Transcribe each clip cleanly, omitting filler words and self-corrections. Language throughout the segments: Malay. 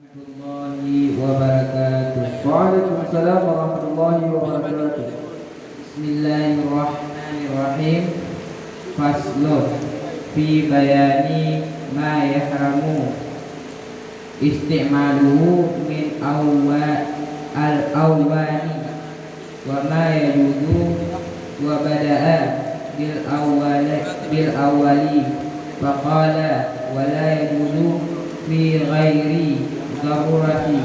warahmatullahi wabarakatuh. Waalaikumsalam warahmatullahi wabarakatuh. Bismillahirrahmanirrahim. Faslun fi bayani ma yahramu isti'maluhu min al-awwani wa ma yajuzu wa bada'a bil awwali faqala wa la yajuzu fi ghairi darurati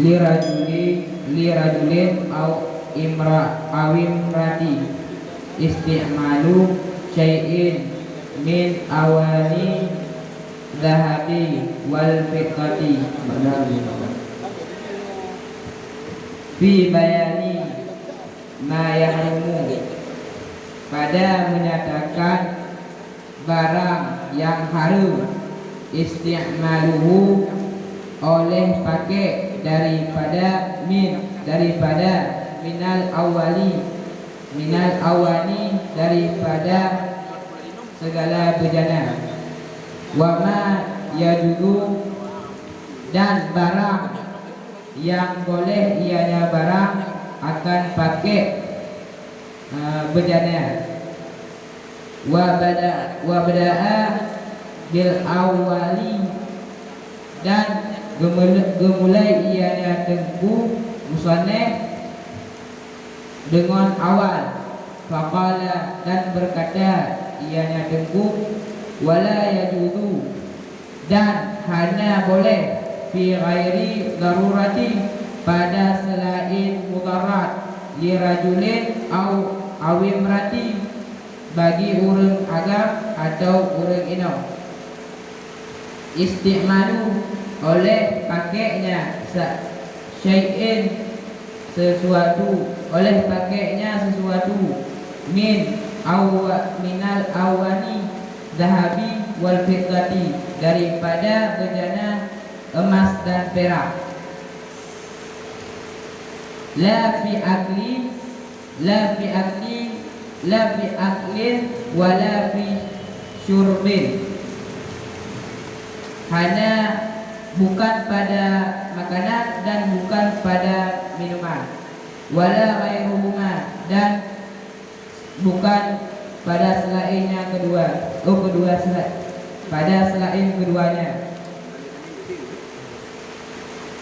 lirajulin awimrati isti'malu syai'in min awani dhahabi wal fiqati fi bayani ma yahrumu, pada menyatakan barang yang haram isti'maluhu, oleh pakai daripada minal awani daripada segala bejana, wa ma yajuzu, dan barang yang boleh ianya barang akan pakai bejana, wa bada'a bil awali, dan gemulai ianya tengku musannaf dengan awal, faqala, dan berkata ianya tengku, wala yajuzu, dan hanya boleh fi ghairi darurati, pada selain mudarat, lirajulin awimrati, bagi orang agam atau orang inau, isti'malu, oleh pakainya syai'in, sesuatu, oleh pakainya sesuatu, minal awani zahabi wal fiddati, daripada bejana emas dan perak, la fi aklin wala fi syurbin, hanya bukan pada makanan dan bukan pada minuman, wala ghairuhuma, dan bukan pada selainnya pada selain keduanya.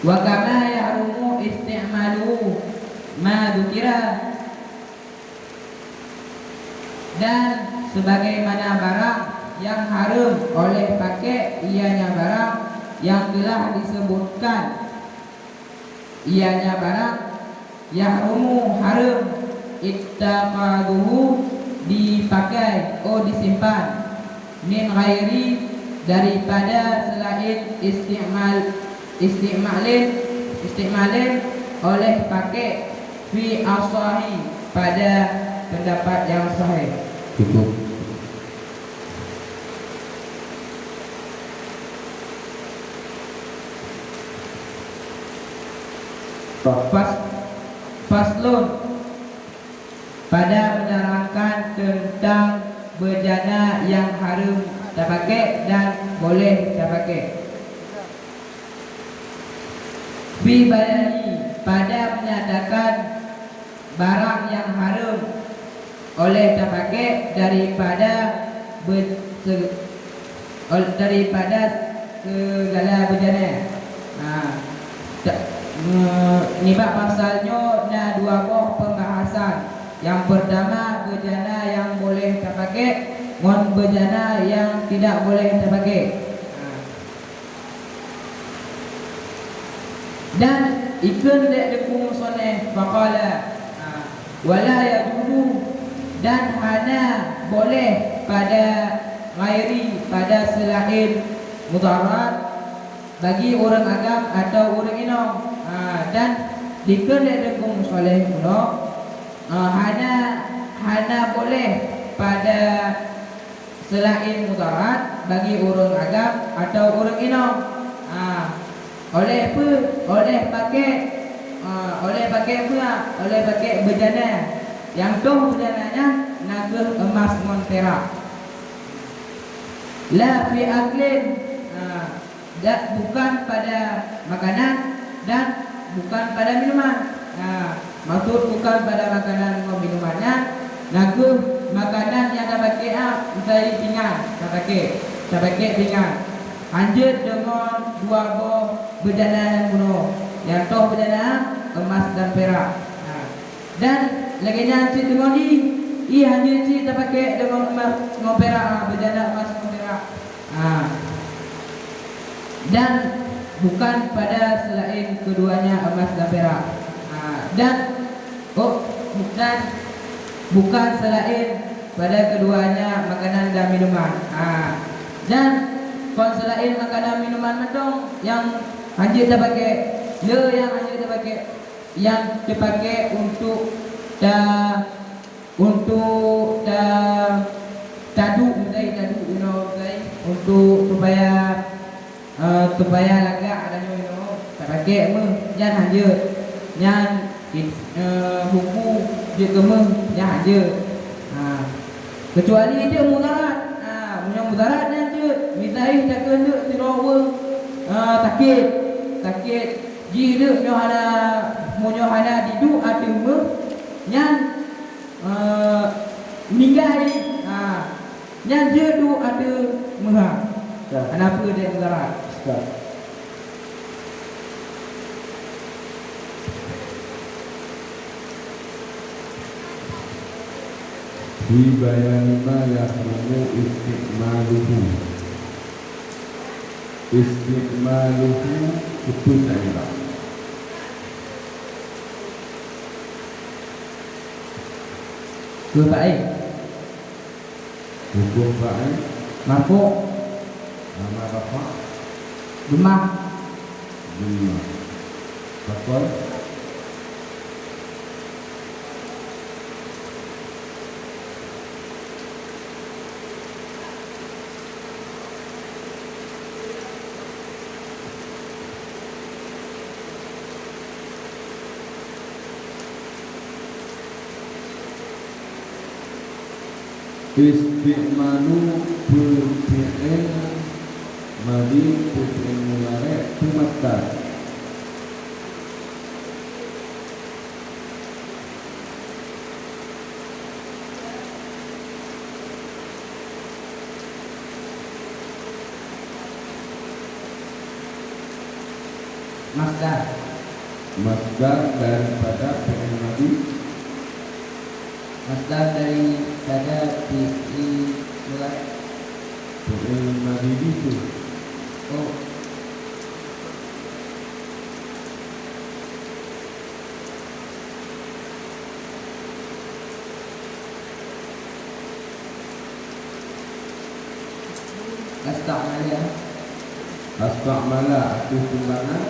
Wa kama ya'rumu isti'malu ma dzukira, dan sebagaimana barang yang haram oleh pakai ianya barang yang telah disebutkan ianya barang, yahrumu, haram, ittaqaduhu, dipakai, disimpan, min ghairi, daripada selain isti'malin, oleh pakai, fi asahi, pada pendapat yang sahih. Cukup. Faslun, pada menerangkan tentang bejana yang haram terpakai dan boleh terpakai. Fi bayani, pada menyatakan barang yang haram oleh terpakai daripada segala bejana. Nibak pasalnya na dua buah pembahasan. Yang pertama bejana yang boleh terpakai, dan bejana yang tidak boleh terpakai. Dan ikun dek deku musoneh faqala wala yajuzu, dan hanya boleh pada ghairi, pada selain mudarat, bagi orang agam atau orang inom, dan dikenal soleh pula hanya boleh pada selain mudarat, bagi orang agam atau orang inom, oleh pakai bejana yang tu bejananya naga emas mon perak. La fi aklin, bukan pada makanan dan bukan pada minuman. Maksud bukan pada makanan atau minumannya. Naku makanan yang dah pakai misalnya pinggan, dah pakai pinggan. Anjut dengan 2 buah bejana yang kuno. Yang toh bejana emas dan perak. Dan lagi anjut dengan anjut si dah pakai dengan emas dengan perak, bejana emas dengan perak. Dan bukan pada selain keduanya emas dan perak. Dan bukan selain pada keduanya makanan dan minuman. Dan kalau selain makanan minuman mentong yang anjir terpakai, yang anjir terpakai, yang dipakai untuk tadu, untuk supaya lagak dan terpakai yang anjir, yang buku dia kemeng yang anjir. Kecuali dia mudarat, punya mudaratnya je. Misalnya tak kena tirawa takit jira punya hana didu ada yang meninggal ni. Yang je tu ada merah. Kenapa dia mudarat? Di bayani ma yahrumu istiqmaluhu itu saya. Baik. Hukum baik. Marfu' Nama rafa. Gemah. Fakol. Istiqmalu berfi'il madi berfi'il mudhari' tumakkar. Masdar daripada fi'il madi. Masdar daripada fi'il mudhari'. Fi'il madi itu. Asta'mala itu timbangan.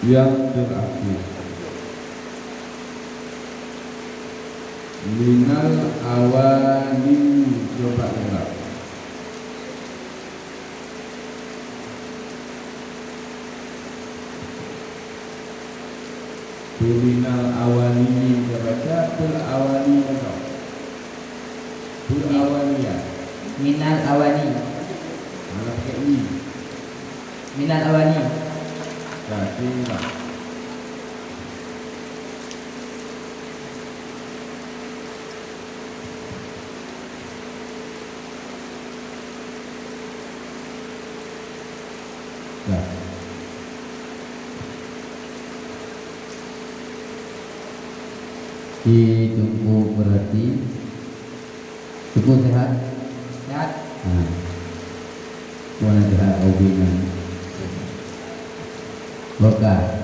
Yang terakhir minal awali, coba dengar. Minal awali baca bil awali atau bil awaliya. Minal awani. Mana pakai ni? Minal awani. Jadi lah. Ditunggu berarti cukup sehat. Sehat. Mana sehat obinan. Boka.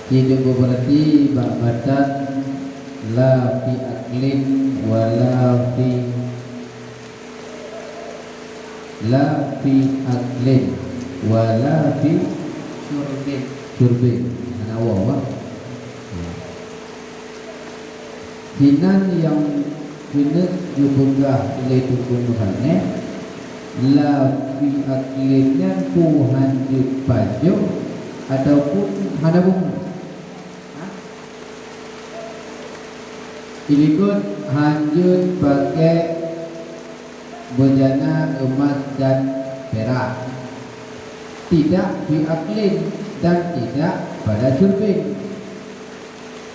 Ditunggu berarti ba'batan la fi aklin wala fi aklin wala fi Surbin. Surbin anak wawa. Hinan yang kena juga ilai tukung muhannya la fi aklitnya Tuhan baju ataupun ada bunga. Ilikut hanjut pakai bejana emas dan perak, tidak fi aklin dan tidak pada surbin.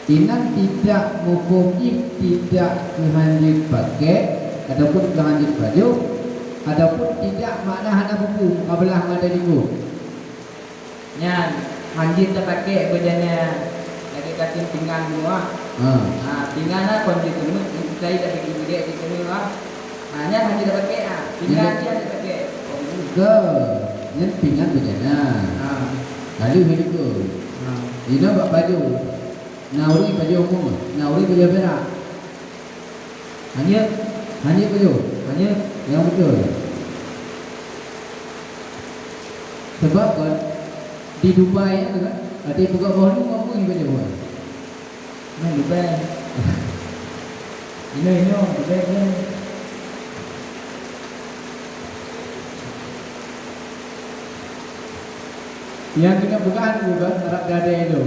Inan tidak mufukif, tidak kehanjut pakai ataupun kehanjut baju ataupun tidak makna hana buku kabelah ada minggu. Nya hanjit terpakai bejana lagi katin pinggan semua. Pinggan lah konjit semut saya dah bagi gede di semua. Hanya hanjit terpakai pinggan dia terpakai. Ke yang pinggan bejana. Lalu hidup tu. Ina buat baju. Nauri baju umum, nauri baju perak. Hanya baju, hanya yang betul. Sebab kan di Dubai tu kan, ada buka bawah ni mampu ni baju buat. Nah Dubai. Ini Dubai ni. Yang kena bukaan juga Arab dada itu.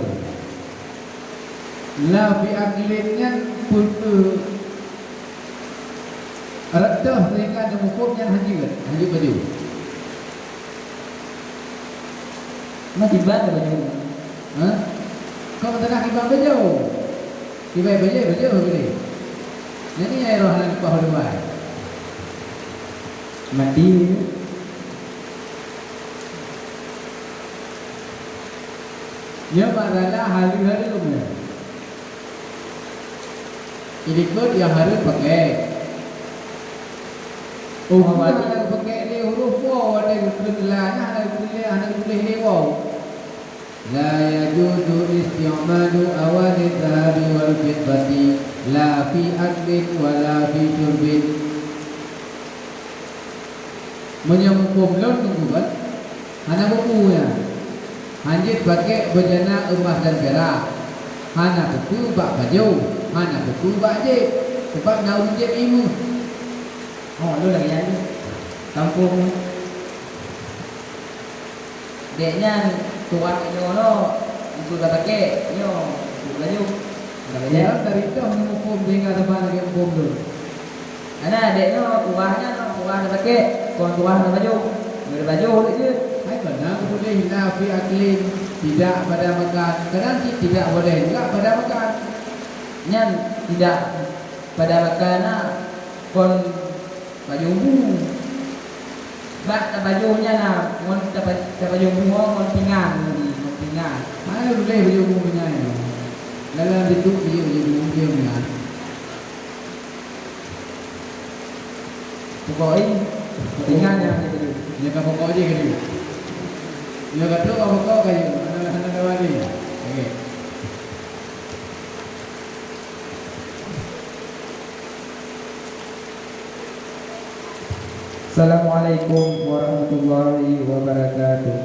La fi aklitnya putu Radah sehingga ada hukum yang hanjir baju. Masih banyak baju. Kau tengah kibang baju. Kibang baju begini. Jadi air roh nak pahal Dubai. Mati. Ya marala hari-hari lumnya. Ini kod yang harus pakai. Ada pakai ni huruf waw, ada tulis la, ada tulis ni waw. La yajuzu isti'malu awani dhahabi wal fiddati la fi aklin wa la fi syurbin. Menyambung lon tungguan. Hana bukunya. Hanjit pakai bejana emas dan perak. Hana buku bak baju, hana buku bak jib. Sebab naun jib ilmu. Oh, lu lagi jadi kampung. Deknya tuan itu no, itu dah pakai, yo, baju. Ya, dari itu hukum sehingga tempat lagi hukum dulu. Ana deknya tuahnya no, tuah dah pakai, kon tuah dah baju. Baju je. Hai benar boleh hina fi aklin, tidak pada makan. Kadang tidak boleh juga pada makan. Nyan tidak pada makanan kon baju umum. Bak tak bajunya nah, kon tak baju umum kon pinggan. Mana boleh baju umum punya ini. Dalam itu dia umum punya. Pokoknya pinggannya gitu. Dia kau pokok je kan dia. Dia kata kau pokok kayu. Anak kawan ni. Okey. Assalamualaikum warahmatullahi wabarakatuh.